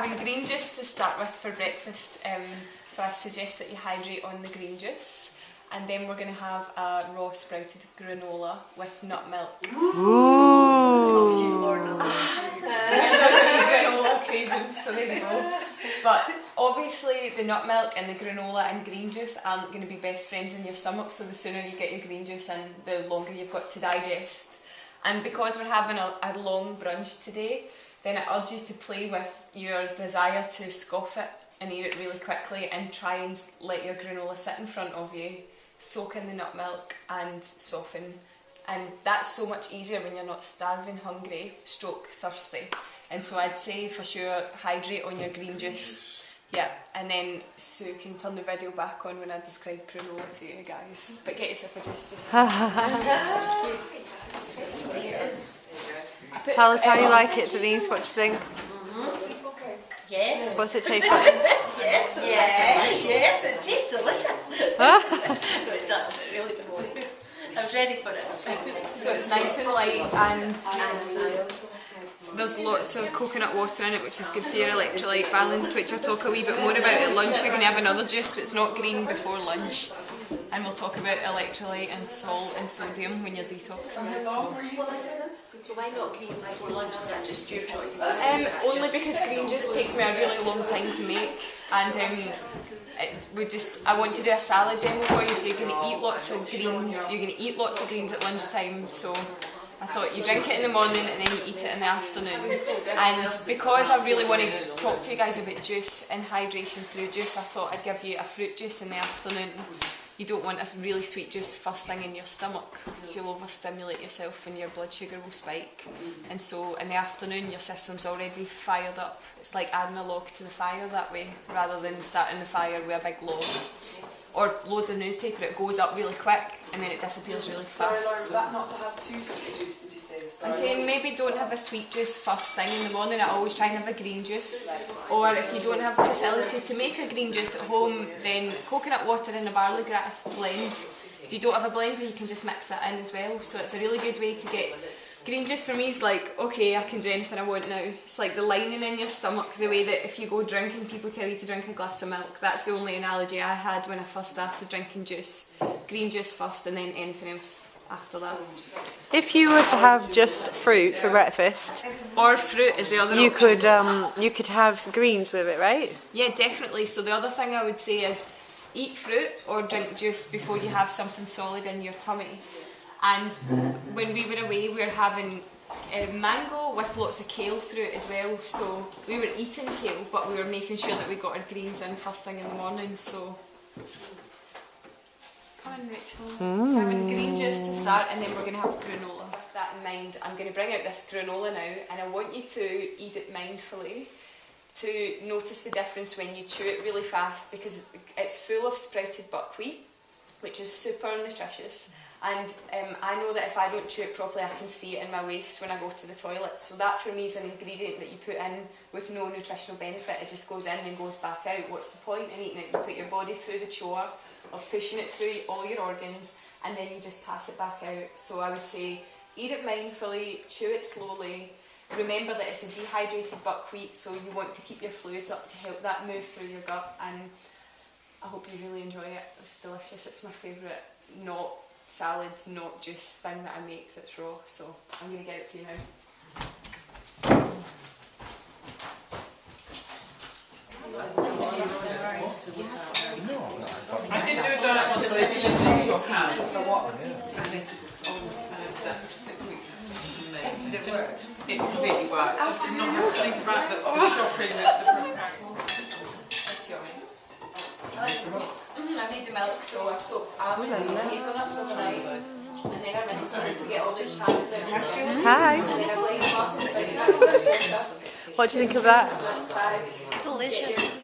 having green juice to start with for breakfast, so I suggest that you hydrate on the green juice. And then we're going to have a raw sprouted granola with nut milk. Ooh. Love you, Lorna. Granola cravings, so there you go. But obviously the nut milk and the granola and green juice aren't going to be best friends in your stomach, so the sooner you get your green juice in, the longer you've got to digest. And because we're having a long brunch today, then I urge you to play with your desire to scoff it and eat it really quickly, and try and let your granola sit in front of you, soak in the nut milk and soften. And that's so much easier when you're not starving, hungry, stroke thirsty. And so I'd say for sure hydrate on your green juice. Yeah, and then Sue can turn the video back on when I describe granola to you guys. But get yourself a juice. Tell us how you like it, Denise. What do you think? Yes. What's it taste like? Yes. Yes. Yes. It tastes delicious. No, it does. It really does. I was ready for it. So it's nice and light, and there's lots of coconut water in it, which is good for your electrolyte balance, which I'll talk a wee bit more about at lunch. You're going to have another juice, but it's not green before lunch. And we'll talk about electrolyte and salt and sodium when you're detoxing. So why not green before lunch? Is that just your choice? Only because green juice takes me a really long time to make, and I want to do a salad demo for you, so you're going to eat lots of greens. You're going to eat lots of greens at lunchtime. So I thought you drink it in the morning and then you eat it in the afternoon. And because I really want to talk to you guys about juice and hydration through juice, I thought I'd give you a fruit juice in the afternoon. You don't want a really sweet juice first thing in your stomach, because you'll overstimulate yourself and your blood sugar will spike. And so in the afternoon your system's already fired up. It's like adding a log to the fire that way, rather than starting the fire with a big log. Or loads of newspaper, it goes up really quick and then it disappears really fast. Sorry, Laura, is that not to have too sweet juice, did you say? Sorry. I'm saying maybe don't have a sweet juice first thing in the morning. I always try and have a green juice. Or if you don't have the facility to make a green juice at home, then coconut water and a barley grass blend. If you don't have a blender, you can just mix that in as well. So it's a really good way to get... Green juice for me is like, okay, I can do anything I want now. It's like the lining in your stomach, the way that if you go drinking, people tell you to drink a glass of milk. That's the only analogy I had when I first started drinking juice. Green juice first and then anything else after that. If you were to have just fruit for breakfast, or fruit is the other you option. you could have greens with it, right? Yeah, definitely. So the other thing I would say is eat fruit or drink juice before you have something solid in your tummy. And when we were away, we were having mango with lots of kale through it as well. So we were eating kale, but we were making sure that we got our greens in first thing in the morning. So come on, Rachel. Having green juice to start, and then we're going to have granola. With that in mind, I'm going to bring out this granola now, and I want you to eat it mindfully, to notice the difference when you chew it really fast, because it's full of sprouted buckwheat, which is super nutritious. And I know that if I don't chew it properly, I can see it in my waist when I go to the toilet. So that for me is an ingredient that you put in with no nutritional benefit. It just goes in and goes back out. What's the point in eating it? You put your body through the chore of pushing it through all your organs, and then you just pass it back out. So I would say eat it mindfully, chew it slowly. Remember that it's a dehydrated buckwheat, so you want to keep your fluids up to help that move through your gut. And I hope you really enjoy it. It's delicious. It's my favourite salad, not juice thing that I make that's raw, so I'm going to get it for you now. I did do a donut once, so it's in your house. And it's 6 weeks. Did it work? It completely worked. Just did not have to think about the shopping at the preparation. That's yummy. I made the milk, so I soaked almonds and hazelnuts overnight, and then I rinsed them to get all the tannins out of the sugar. Hi. And then I blended them up. What do you think of that? Delicious.